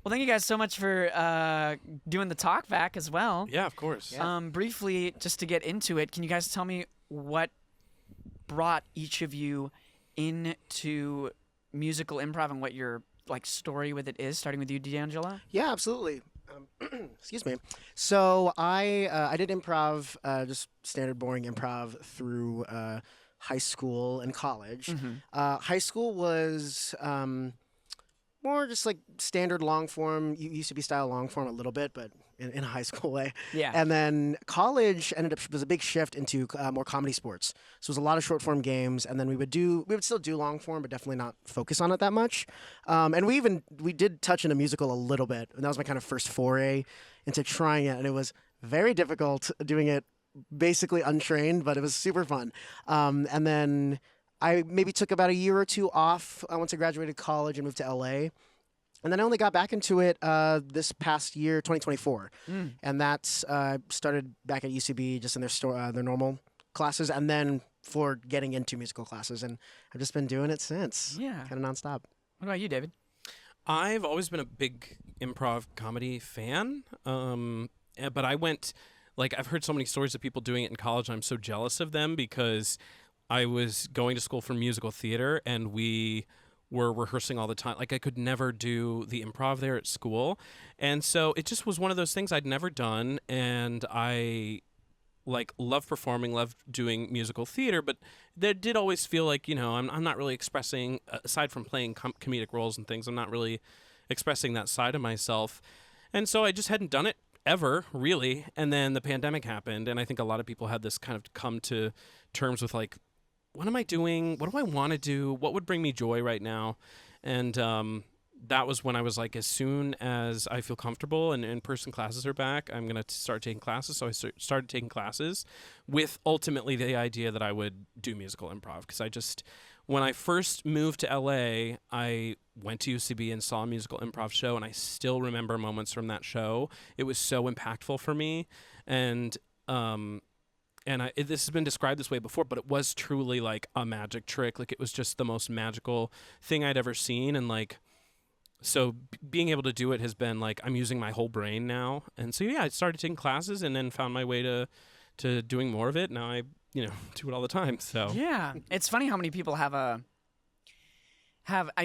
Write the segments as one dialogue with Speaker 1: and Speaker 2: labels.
Speaker 1: Well, thank you guys so much for doing the talk back as well.
Speaker 2: Yeah, of course.
Speaker 3: Yeah.
Speaker 1: Briefly, just to get into it, can you guys tell me what brought each of you into musical improv and what your story with it is? Starting with you, D'Angelo.
Speaker 3: Yeah, absolutely. Excuse me. So I did improv, just standard boring improv through high school and college. High school was more just like standard long form, used to be style long form a little bit, but in a high school way.
Speaker 1: Yeah.
Speaker 3: And then college was a big shift into more comedy sports. So it was a lot of short form games, and then we would still do long form, but definitely not focus on it that much. And we did touch in a musical a little bit, and that was my kind of first foray into trying it, and it was very difficult doing it basically untrained, but it was super fun. And then I maybe took about a year or two off once I graduated college and moved to LA. And then I only got back into it this past year, 2024. And that's started back at UCB just in their normal classes, and then for getting into musical classes. And I've just been doing it since.
Speaker 1: Yeah.
Speaker 3: Kind of nonstop.
Speaker 1: What about you, David?
Speaker 2: I've always been a big improv comedy fan, but I went, I've heard so many stories of people doing it in college, and I'm so jealous of them because I was going to school for musical theater, and we were rehearsing all the time. I could never do the improv there at school. And so it just was one of those things I'd never done, and I love performing, love doing musical theater, but there did always feel like, I'm not really expressing, aside from playing comedic roles and things, I'm not really expressing that side of myself. And so I just hadn't done it ever, really. And then the pandemic happened, and I think a lot of people had this kind of come to terms with what am I doing? What do I want to do? What would bring me joy right now? And that was when I was as soon as I feel comfortable and in-person classes are back, I'm going to start taking classes. So I started taking classes with ultimately the idea that I would do musical improv. Because when I first moved to LA, I went to UCB and saw a musical improv show, and I still remember moments from that show. It was so impactful for me. And this has been described this way before, but it was truly a magic trick. It was just the most magical thing I'd ever seen. And so being able to do it has been I'm using my whole brain now. And so, yeah, I started taking classes and then found my way to doing more of it. Now I, do it all the time. So
Speaker 1: yeah, it's funny how many people I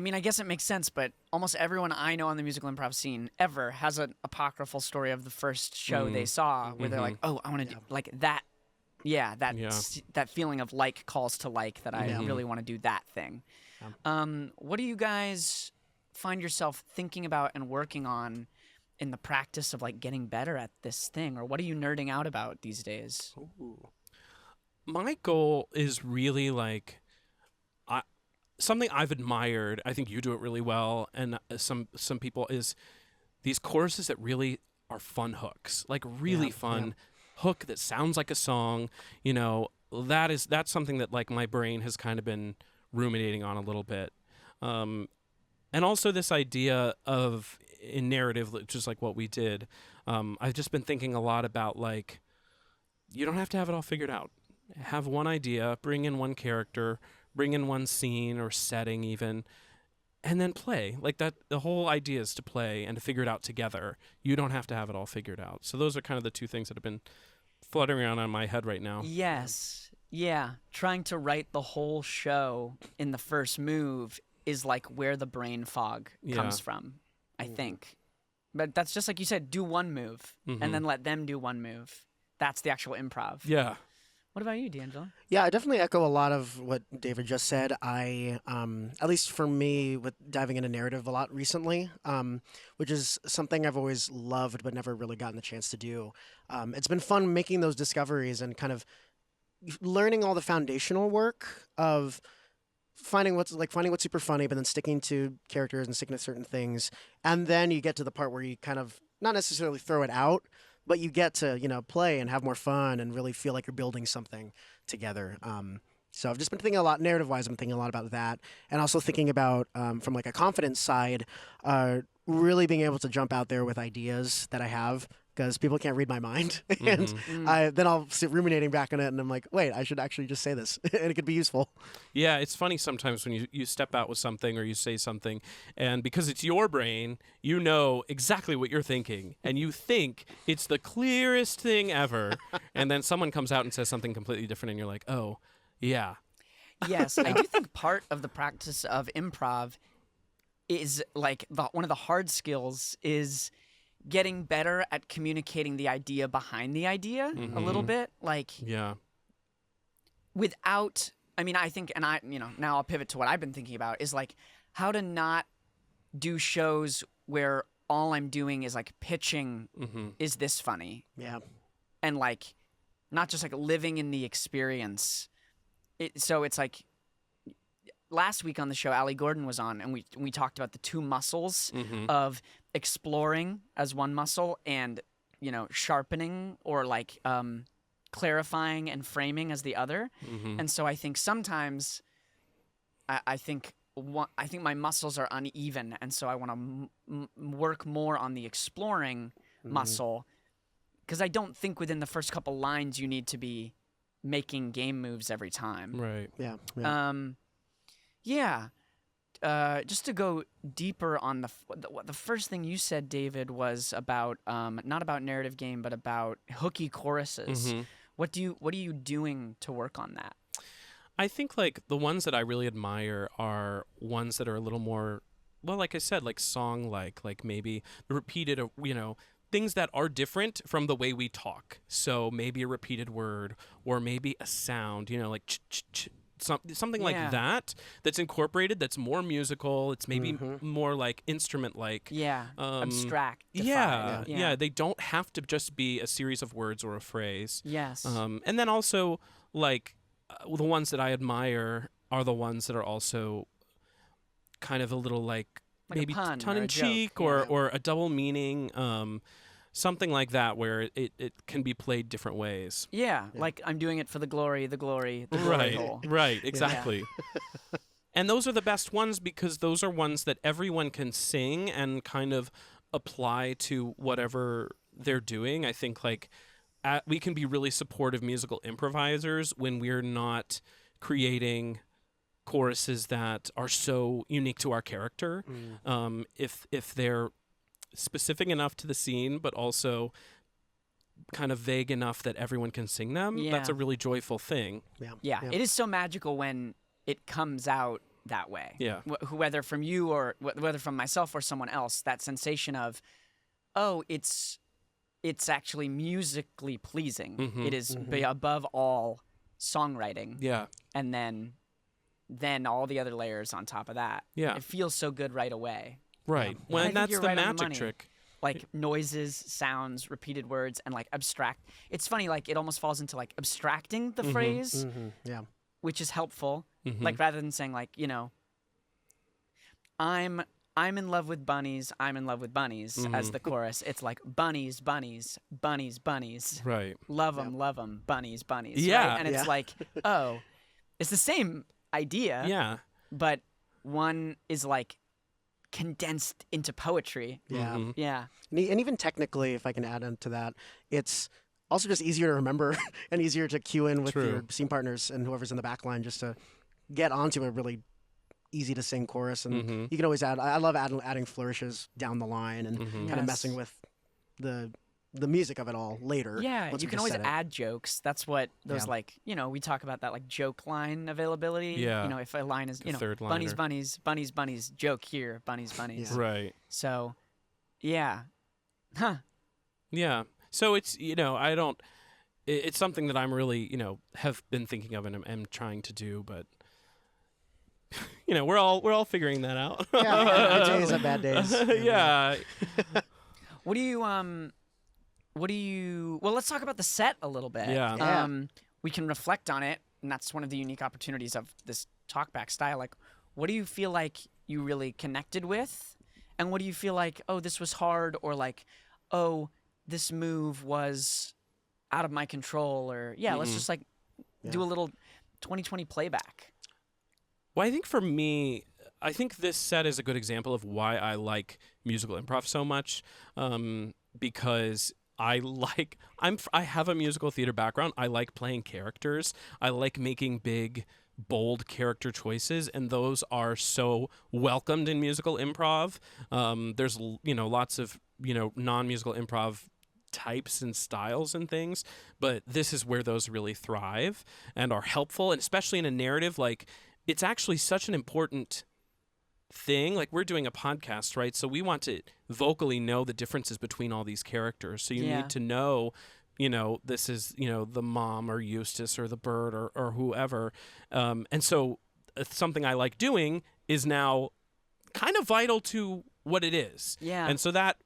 Speaker 1: mean, I guess it makes sense, but almost everyone I know on the musical improv scene ever has an apocryphal story of the first show they saw where they're like, oh, I want to do that. Yeah, that feeling of calls to that I really want to do that thing. What do you guys find yourself thinking about and working on in the practice of getting better at this thing? Or what are you nerding out about these days?
Speaker 2: Ooh. My goal is really something I've admired. I think you do it really well, and some people is these choruses that really are fun hooks, really fun hook that sounds like a song. That's something that my brain has kind of been ruminating on a little bit. And also this idea of in narrative, just like what we did. I've just been thinking a lot about you don't have to have it all figured out. Have one idea, bring in one character, bring in one scene or setting even, and then play. That the whole idea is to play and to figure it out together. You don't have to have it all figured out. So those are kind of the two things that have been fluttering around on my head right now.
Speaker 1: Yes. Yeah. Trying to write the whole show in the first move is where the brain fog comes from, I think. But that's just like you said, do one move and then let them do one move. That's the actual improv.
Speaker 2: Yeah.
Speaker 1: What about you, D'Angelo?
Speaker 3: Yeah, I definitely echo a lot of what David just said. I, at least for me, with diving into narrative a lot recently, which is something I've always loved but never really gotten the chance to do. It's been fun making those discoveries and kind of learning all the foundational work of finding what's super funny, but then sticking to characters and sticking to certain things. And then you get to the part where you kind of not necessarily throw it out, but you get to, play and have more fun and really feel like you're building something together. So I've just been thinking a lot, narrative-wise, I'm thinking a lot about that. And also thinking about, from a confidence side, really being able to jump out there with ideas that I have, because people can't read my mind. And then I'll sit ruminating back on it, and I'm like, wait, I should actually just say this, and it could be useful.
Speaker 2: Yeah, it's funny sometimes when you step out with something or you say something, and because it's your brain, you know exactly what you're thinking, and you think it's the clearest thing ever, and then someone comes out and says something completely different, and you're like, oh, yeah.
Speaker 1: Yes, I do think part of the practice of improv is like one of the hard skills is getting better at communicating the idea behind the idea a little bit, like
Speaker 2: Yeah.
Speaker 1: without. I mean, I think, and now I'll pivot to what I've been thinking about is like how to not do shows where all I'm doing is like pitching. Is this funny?
Speaker 3: Yeah.
Speaker 1: And like not just like living in the experience. So it's like last week on the show, Allie Gordon was on, and we talked about the two muscles of exploring as one muscle and, sharpening or like clarifying and framing as the other. And so I think sometimes I think my muscles are uneven, and so I want to work more on the exploring muscle, because I don't think within the first couple lines you need to be making game moves every time.
Speaker 2: Right.
Speaker 3: Yeah.
Speaker 1: Yeah. Just to go deeper on the first thing you said, David, was about not about narrative game, but about hooky choruses. What are you doing to work on that?
Speaker 2: I think like the ones that I really admire are ones that are a little more, well, like I said, like song-like, like maybe repeated, things that are different from the way we talk. So maybe a repeated word or maybe a sound, like ch-ch-ch. Something like that that's incorporated, that's more musical. It's maybe more like instrument-like.
Speaker 1: Yeah, abstract.
Speaker 2: Yeah. They don't have to just be a series of words or a phrase.
Speaker 1: Yes.
Speaker 2: And then also, like, the ones that I admire are the ones that are also kind of a little like maybe tongue-in-cheek or a double meaning. Something like that, where it can be played different ways.
Speaker 1: Yeah, like I'm doing it for the glory
Speaker 2: right,
Speaker 1: hole.
Speaker 2: Right, exactly. And those are the best ones because those are ones that everyone can sing and kind of apply to whatever they're doing. I think like we can be really supportive musical improvisers when we're not creating choruses that are so unique to our character. If they're specific enough to the scene, but also kind of vague enough that everyone can sing them.
Speaker 1: Yeah.
Speaker 2: That's a really joyful thing.
Speaker 1: Yeah. It is so magical when it comes out that way.
Speaker 2: Yeah.
Speaker 1: Whether from you or whether from myself or someone else, that sensation of, oh, it's actually musically pleasing. It is above all songwriting.
Speaker 2: Yeah.
Speaker 1: And then all the other layers on top of that.
Speaker 2: Yeah.
Speaker 1: It feels so good right away.
Speaker 2: Right.
Speaker 1: Yeah.
Speaker 2: Well,
Speaker 1: and
Speaker 2: that's
Speaker 1: you're
Speaker 2: the
Speaker 1: right on
Speaker 2: magic
Speaker 1: money.
Speaker 2: trick.
Speaker 1: Like noises, sounds, repeated words, and like abstract. It's funny, like it almost falls into like abstracting the phrase,
Speaker 3: Yeah.
Speaker 1: which is helpful. Like rather than saying like, I'm in love with bunnies, I'm in love with bunnies as the chorus. It's like bunnies, bunnies, bunnies, bunnies.
Speaker 2: Right.
Speaker 1: Love 'em, bunnies, bunnies.
Speaker 2: Yeah.
Speaker 1: Right? And it's like, oh, it's the same idea.
Speaker 2: Yeah.
Speaker 1: But one is like condensed into poetry.
Speaker 3: Yeah.
Speaker 1: Yeah.
Speaker 3: And even technically, if I can add on to that, it's also just easier to remember and easier to cue in with your scene partners and whoever's in the back line just to get onto a really easy to sing chorus. And you can always add, I love adding flourishes down the line and kind of messing with the music of it all later.
Speaker 1: Yeah,
Speaker 3: once
Speaker 1: you
Speaker 3: we
Speaker 1: can
Speaker 3: just
Speaker 1: always
Speaker 3: set it.
Speaker 1: add jokes. That's what those like, we talk about that like joke line availability.
Speaker 2: Yeah.
Speaker 1: If a line is,
Speaker 2: third
Speaker 1: bunnies,
Speaker 2: liner.
Speaker 1: bunnies, bunnies, bunnies, joke here, bunnies, bunnies.
Speaker 3: Yeah.
Speaker 2: Right.
Speaker 1: So, yeah. Huh.
Speaker 2: Yeah. So it's, I don't, it's something that I'm really, have been thinking of and am trying to do, but we're all figuring that out.
Speaker 3: Yeah, good days and bad days.
Speaker 2: Yeah.
Speaker 1: Well, let's talk about the set a little bit.
Speaker 2: Yeah.
Speaker 1: We can reflect on it, and that's one of the unique opportunities of this talkback style. Like, what do you feel like you really connected with? And what do you feel like, oh, this was hard, or like, oh, this move was out of my control, or let's just like do a little 2020 playback.
Speaker 2: Well, I think for me, I think this set is a good example of why I like musical improv so much, because I have a musical theater background. I like playing characters. I like making big, bold character choices, and those are so welcomed in musical improv. There's lots of non-musical improv types and styles and things, but this is where those really thrive and are helpful, and especially in a narrative. Like, it's actually such an important thing. Like, we're doing a podcast, right? So we want to vocally know the differences between all these characters. So you need to know, this is, the mom or Eustace or the bird or whoever. And so something I like doing is now kind of vital to what it is.
Speaker 1: Yeah.
Speaker 2: And so that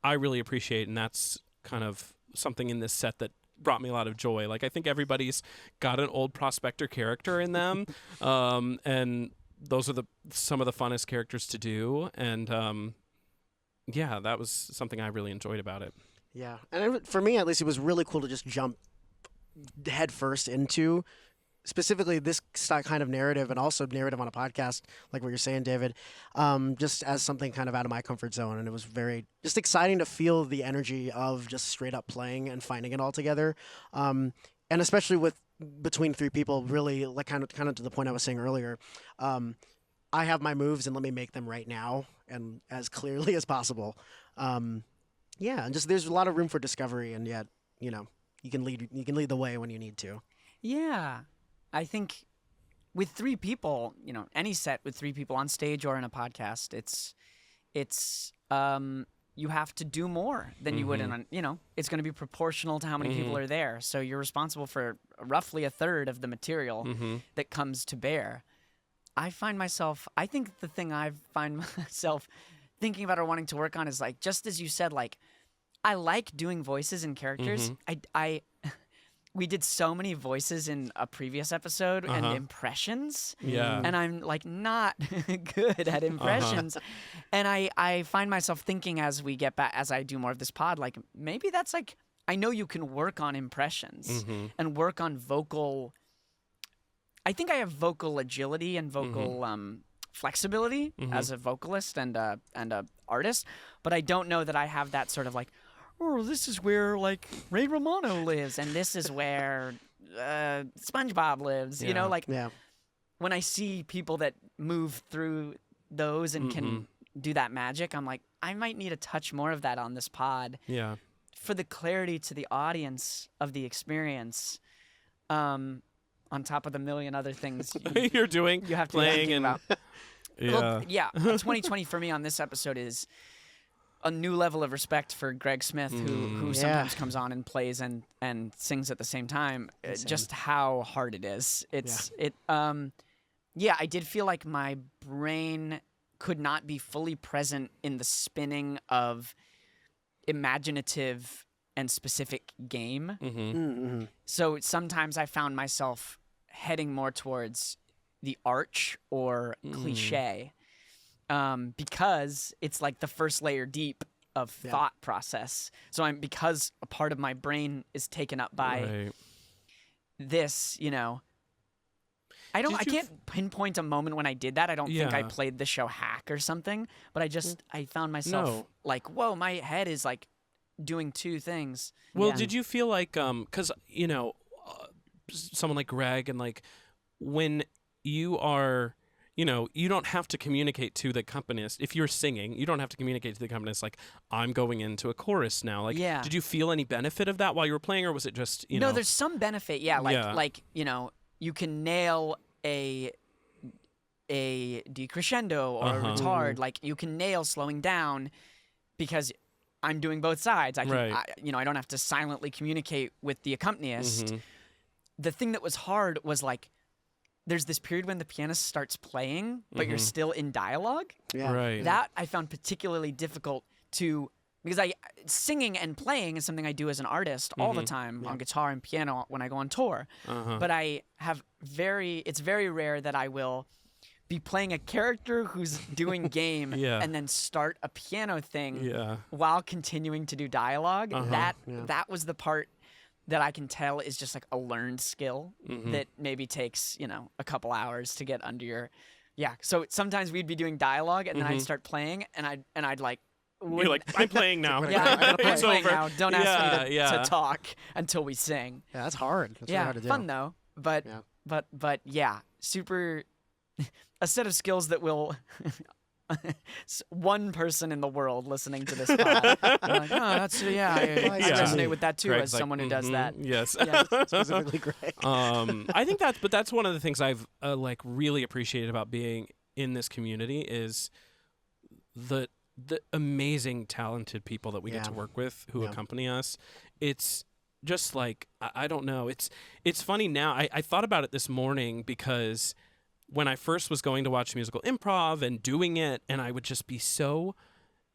Speaker 2: I really appreciate, and that's kind of something in this set that brought me a lot of joy. Like, I think everybody's got an old prospector character in them, and those are some of the funnest characters to do. And that was something I really enjoyed about it.
Speaker 3: Yeah, and for me at least, it was really cool to just jump head first into specifically this kind of narrative, and also narrative on a podcast, like what you're saying, David, just as something kind of out of my comfort zone. And it was very just exciting to feel the energy of just straight up playing and finding it all together. And especially between three people, really, like kind of to the point I was saying earlier, I have my moves and let me make them right now and as clearly as possible. And just there's a lot of room for discovery, and yet, you can lead the way when you need to.
Speaker 1: Yeah. I think with three people, any set with three people on stage or in a podcast, it's you have to do more than you would in it's going to be proportional to how many people are there. So you're responsible for roughly a third of the material that comes to bear. I think the thing I find myself thinking about or wanting to work on is, like, just as you said, like, I like doing voices and characters. We did so many voices in a previous episode and impressions.
Speaker 2: Yeah.
Speaker 1: And I'm, like, not good at impressions. And I find myself thinking as we get back, as I do more of this pod, like, maybe that's like, I know you can work on impressions and work on vocal. I think I have vocal agility and vocal flexibility as a vocalist and a artist, but I don't know that I have that sort of, like, oh, this is where, like, Ray Romano lives, and this is where SpongeBob lives. When I see people that move through those and can do that magic, I'm like, I might need a touch more of that on this pod.
Speaker 2: Yeah.
Speaker 1: For the clarity to the audience of the experience, on top of the million other things
Speaker 2: you're doing,
Speaker 1: you have to
Speaker 2: playing
Speaker 1: be thinking
Speaker 2: and
Speaker 1: about. 2020 for me on this episode is a new level of respect for Greg Smith, who sometimes comes on and plays and sings at the same time. Just how hard it is. I did feel like my brain could not be fully present in the spinning of imaginative and specific game. So sometimes I found myself heading more towards the arch or cliche. Because it's like the first layer deep of thought process. So because a part of my brain is taken up by this, I can't pinpoint a moment when I did that. I don't think I played the show hack or something, but I found myself like, whoa, my head is like doing two things.
Speaker 2: Well, did you feel like, cause someone like Greg, and like when you are, you don't have to communicate to the accompanist. If you're singing, you don't have to communicate to the accompanist, like, I'm going into a chorus now. Like, did you feel any benefit of that while you were playing, or was it just,
Speaker 1: No, there's some benefit. Like, you can nail a decrescendo or a retard. Like, you can nail slowing down because I'm doing both sides. I can, I don't have to silently communicate with the accompanist. The thing that was hard was, like, there's this period when the pianist starts playing, but you're still in dialogue.
Speaker 3: Yeah.
Speaker 2: Right.
Speaker 1: That I found particularly difficult because singing and playing is something I do as an artist all the time on guitar and piano when I go on tour. But it's very rare that I will be playing a character who's doing game and then start a piano thing while continuing to do dialogue. That was the part that I can tell is just like a learned skill that maybe takes, a couple hours to get under Yeah. So sometimes we'd be doing dialogue, and then I'd start playing, and I'd like.
Speaker 2: You're like, I'm playing now.
Speaker 1: Yeah, I gotta play.
Speaker 2: It's
Speaker 1: Playing
Speaker 2: over.
Speaker 1: now. Don't ask me to
Speaker 2: Yeah.
Speaker 1: talk until we sing.
Speaker 3: Yeah, that's hard. That's really
Speaker 1: Yeah,
Speaker 3: hard to do.
Speaker 1: fun though. But
Speaker 3: Yeah.
Speaker 1: but yeah, super. A set of skills that will. One person in the world listening to this pod. I'm like, oh, that's I
Speaker 3: Yeah.
Speaker 1: resonate with that too,
Speaker 2: Greg's
Speaker 1: as
Speaker 2: like,
Speaker 1: someone who does that.
Speaker 2: Yes.
Speaker 1: Yeah.
Speaker 3: Specifically Greg.
Speaker 2: I think that's one of the things I've like really appreciated about being in this community is the amazing talented people that we get to work with who accompany us. It's just like I don't know. It's funny now. I thought about it this morning because when I first was going to watch musical improv and doing it, and I would just be so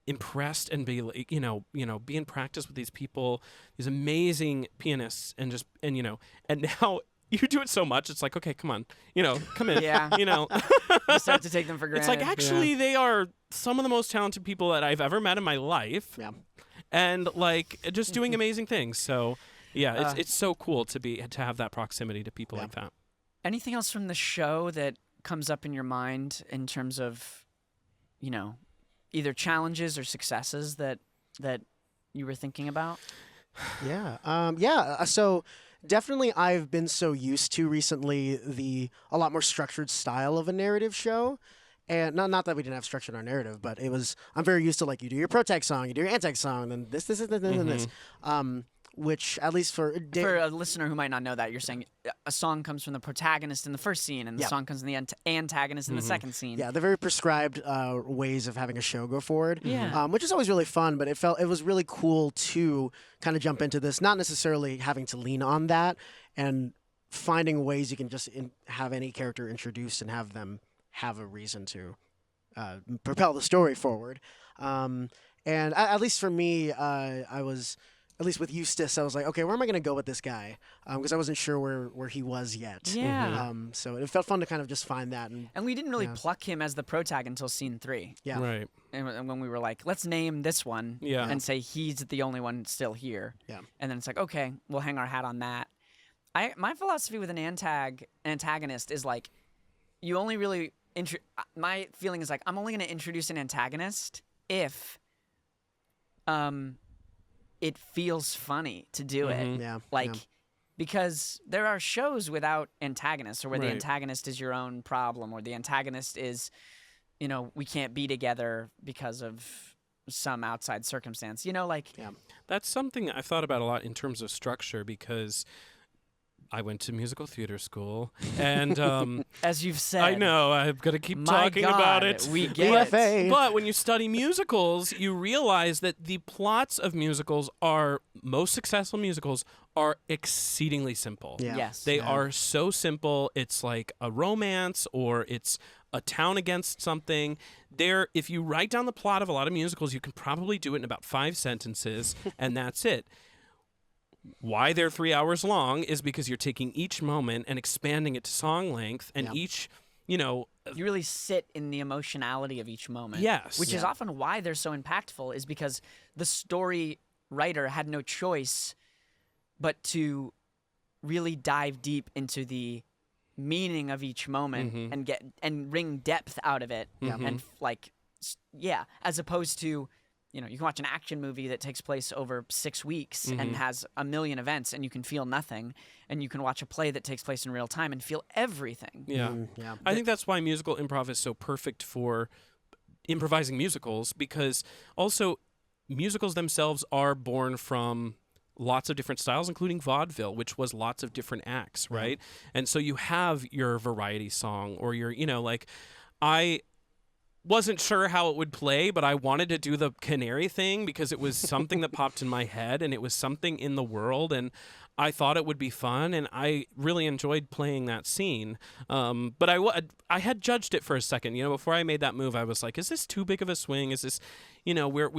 Speaker 2: impressed and be like, be in practice with these people, these amazing pianists, and now you do it so much, it's like, okay, come on, come in,
Speaker 1: Yeah. You just have to take them for granted.
Speaker 2: It's like, actually, they are some of the most talented people that I've ever met in my life, and like just doing amazing things. So, yeah, it's so cool to have that proximity to people like that.
Speaker 1: Anything else from the show that comes up in your mind in terms of, either challenges or successes that you were thinking about?
Speaker 3: So definitely I've been so used to recently a lot more structured style of a narrative show. And not that we didn't have structure in our narrative, but I'm very used to, like, you do your pro-tag song, you do your anti-tag song, then this, and this. Which, at least for
Speaker 1: a listener who might not know that, you're saying a song comes from the protagonist in the first scene, and the song comes from the antagonist in the second scene.
Speaker 3: Yeah, they're very prescribed ways of having a show go forward.
Speaker 1: Yeah.
Speaker 3: Which is always really fun, but it was really cool to kind of jump into this, not necessarily having to lean on that, and finding ways you can just have any character introduced and have them have a reason to propel the story forward. And at least for me, I was... At least with Eustace, I was like, okay, where am I going to go with this guy? Because I wasn't sure where he was yet.
Speaker 1: Yeah.
Speaker 3: So it felt fun to kind of just find that. And
Speaker 1: we didn't really pluck him as the protag until scene 3.
Speaker 3: Yeah.
Speaker 2: Right.
Speaker 1: And when we were like, let's name this one and say he's the only one still here.
Speaker 3: Yeah.
Speaker 1: And then it's like, okay, we'll hang our hat on that. My philosophy with an antagonist is like, you only really... my feeling is like, I'm only going to introduce an antagonist if... it feels funny to do it.
Speaker 3: Yeah.
Speaker 1: Because there are shows without antagonists, or where the antagonist is your own problem, or the antagonist is, we can't be together because of some outside circumstance.
Speaker 2: That's something I've thought about a lot in terms of structure, because I went to musical theater school, and
Speaker 1: as you've said,
Speaker 2: I know I'm gonna keep talking about it.
Speaker 1: We get it.
Speaker 2: But when you study musicals, you realize that the plots of most successful musicals are exceedingly simple.
Speaker 3: Yeah.
Speaker 1: Yes,
Speaker 2: They are so simple. It's like a romance, or it's a town against something. If you write down the plot of a lot of musicals, you can probably do it in about 5 sentences, and that's it. Why they're 3 hours long is because you're taking each moment and expanding it to song length, and each,
Speaker 1: you really sit in the emotionality of each moment.
Speaker 2: Yes.
Speaker 1: Which is often why they're so impactful, is because the story writer had no choice but to really dive deep into the meaning of each moment and wring depth out of it. And as opposed to, you can watch an action movie that takes place over 6 weeks and has a million events, and you can feel nothing. And you can watch a play that takes place in real time and feel everything.
Speaker 2: Yeah. I think that's why musical improv is so perfect for improvising musicals, because also musicals themselves are born from lots of different styles, including vaudeville, which was lots of different acts, right? And so you have your variety song, or your, I wasn't sure how it would play, but I wanted to do the canary thing because it was something that popped in my head, and it was something in the world, and I thought it would be fun, and I really enjoyed playing that scene. But I had judged it for a second. Before I made that move, I was like, is this too big of a swing? Is this, we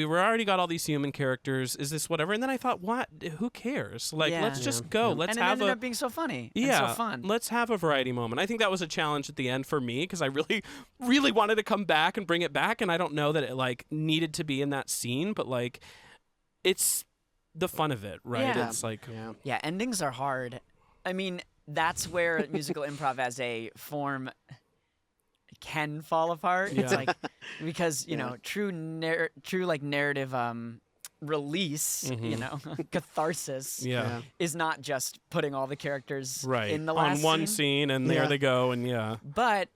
Speaker 2: were already got all these human characters. Is this whatever? And then I thought, what? Who cares? Let's just go. Let's
Speaker 1: and
Speaker 2: have
Speaker 1: it ended up being so funny. And so fun.
Speaker 2: Let's have a variety moment. I think that was a challenge at the end for me, because I really, really wanted to come back and bring it back, and I don't know that it needed to be in that scene, but it's the fun of it, right?
Speaker 1: Yeah.
Speaker 2: It's like
Speaker 1: endings are hard. I mean, that's where musical improv as a form can fall apart. It's
Speaker 2: Yeah.
Speaker 1: like because you know true like narrative release, you know, catharsis
Speaker 2: Yeah.
Speaker 1: is not just putting all the characters
Speaker 2: Right.
Speaker 1: in the
Speaker 2: On
Speaker 1: last
Speaker 2: one scene, and there
Speaker 3: Yeah.
Speaker 2: they go, and yeah.
Speaker 1: but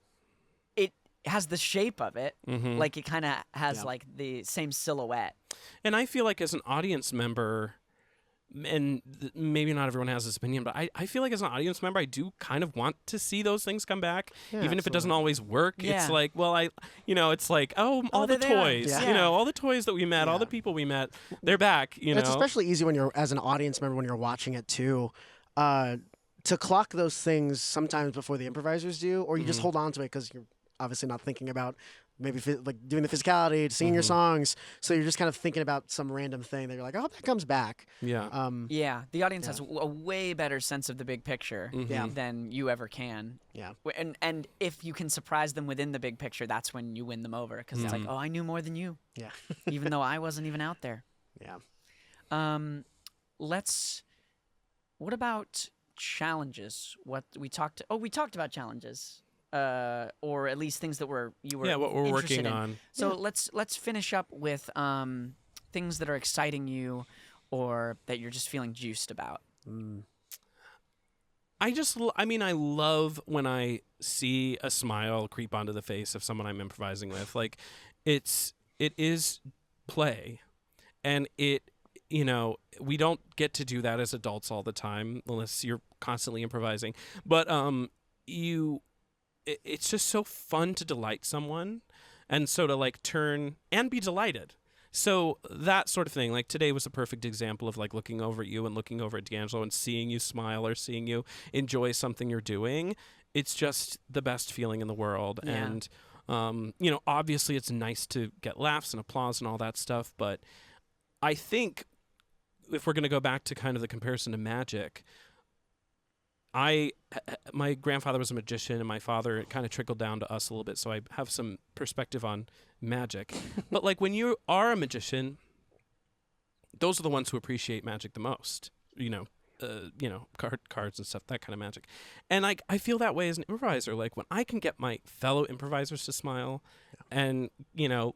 Speaker 1: it has the shape of it.
Speaker 2: Mhm.
Speaker 1: Like it kind of has like the same silhouette.
Speaker 2: And I feel like as an audience member, and maybe not everyone has this opinion, but I feel like as an audience member, I do kind of want to see those things come back, even if it doesn't always work.
Speaker 1: Yeah.
Speaker 2: It's like, well, it's like, all the
Speaker 1: they're there.
Speaker 2: toys,
Speaker 1: Yeah.
Speaker 2: all the toys that we met, all the people we met, they're back.
Speaker 3: It's especially easy when you're as an audience member when you're watching it too. To clock those things sometimes before the improvisers do, or you just hold on to it because you're obviously not thinking about maybe like doing the physicality, singing your songs. So you're just kind of thinking about some random thing that you're like, I hope that comes back.
Speaker 2: Yeah.
Speaker 1: Yeah, the audience has a way better sense of the big picture than you ever can.
Speaker 3: Yeah.
Speaker 1: And if you can surprise them within the big picture, that's when you win them over because it's like, oh, I knew more than you,
Speaker 3: Yeah.
Speaker 1: even though I wasn't even out there.
Speaker 3: Yeah.
Speaker 1: What about challenges? We talked about challenges. Or at least things that you were
Speaker 2: what we're
Speaker 1: interested
Speaker 2: working
Speaker 1: in.
Speaker 2: on.
Speaker 1: So let's finish up with things that are exciting you or that you're just feeling juiced about.
Speaker 2: I love when I see a smile creep onto the face of someone I'm improvising with. Like, it is play, and we don't get to do that as adults all the time unless you're constantly improvising. But it's just so fun to delight someone, and so to like turn and be delighted. So that sort of thing, like today was a perfect example of like looking over at you and looking over at D'Angelo and seeing you smile or seeing you enjoy something you're doing. It's just the best feeling in the world.
Speaker 1: Yeah.
Speaker 2: And, obviously it's nice to get laughs and applause and all that stuff. But I think if we're going to go back to kind of the comparison to magic, my grandfather was a magician, and my father, it kind of trickled down to us a little bit, so I have some perspective on magic. But like when you are a magician, those are the ones who appreciate magic the most. Cards and stuff, that kind of magic. And I feel that way as an improviser. Like when I can get my fellow improvisers to smile and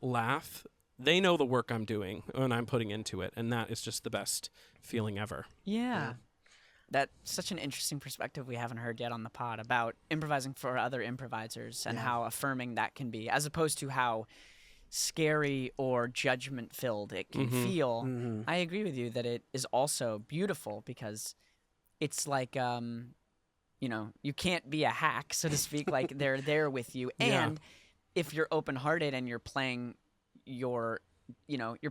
Speaker 2: laugh, they know the work I'm doing and I'm putting into it, and that is just the best feeling ever.
Speaker 1: Yeah. That's such an interesting perspective we haven't heard yet on the pod about improvising for other improvisers and how affirming that can be, as opposed to how scary or judgment-filled it can feel. I agree with you that it is also beautiful because it's like, you can't be a hack, so to speak. Like they're there with you. And if you're open-hearted and you're playing you're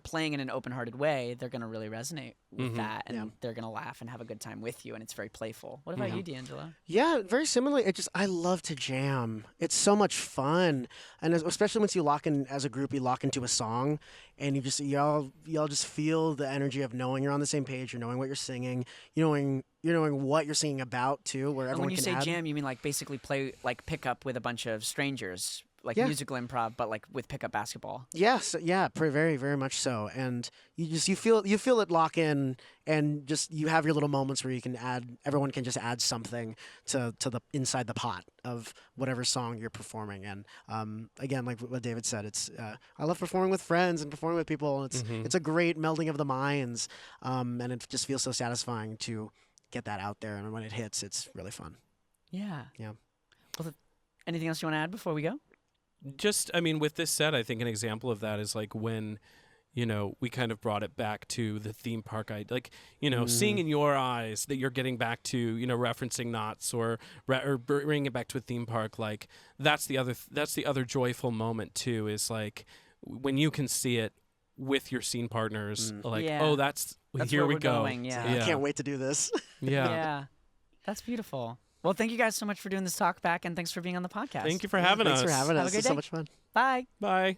Speaker 1: playing in an open-hearted way, they're going to really resonate with that, and they're going to laugh and have a good time with you, and it's very playful. What about you, D'Angelo?
Speaker 3: Yeah, very similarly. I love to jam. It's so much fun, and especially once you lock in as a group, you lock into a song, and y'all just feel the energy of knowing you're on the same page. You're knowing what you're singing. You're knowing what you're singing about too. Where everyone
Speaker 1: when you
Speaker 3: can
Speaker 1: say jam, you mean like basically play like pick up with a bunch of strangers. Like musical improv, but like with pickup basketball.
Speaker 3: Yes, yeah, very, very much so. And you feel it lock in, and just you have your little moments where you can add. Everyone can just add something to the inside the pot of whatever song you're performing. And again, like what David said, it's I love performing with friends and performing with people. It's a great melding of the minds, and it just feels so satisfying to get that out there. And when it hits, it's really fun.
Speaker 1: Yeah.
Speaker 3: Yeah.
Speaker 1: Well, anything else you want to add before we go?
Speaker 2: Just, with this set, I think an example of that is like when, we kind of brought it back to the theme park. Seeing in your eyes that you're getting back to, referencing knots or bringing it back to a theme park. Like that's the other joyful moment too, is like when you can see it with your scene partners, like, oh, that's here
Speaker 1: where
Speaker 2: we
Speaker 1: we're
Speaker 2: go.
Speaker 1: Going, yeah.
Speaker 3: I can't wait to do this.
Speaker 1: Yeah. That's beautiful. Well, thank you guys so much for doing this talk back, and thanks for being on the podcast.
Speaker 2: Thanks for having us.
Speaker 3: Thanks for having us.
Speaker 1: Have a great
Speaker 3: It's so
Speaker 1: day.
Speaker 3: much fun.
Speaker 1: Bye.
Speaker 2: Bye.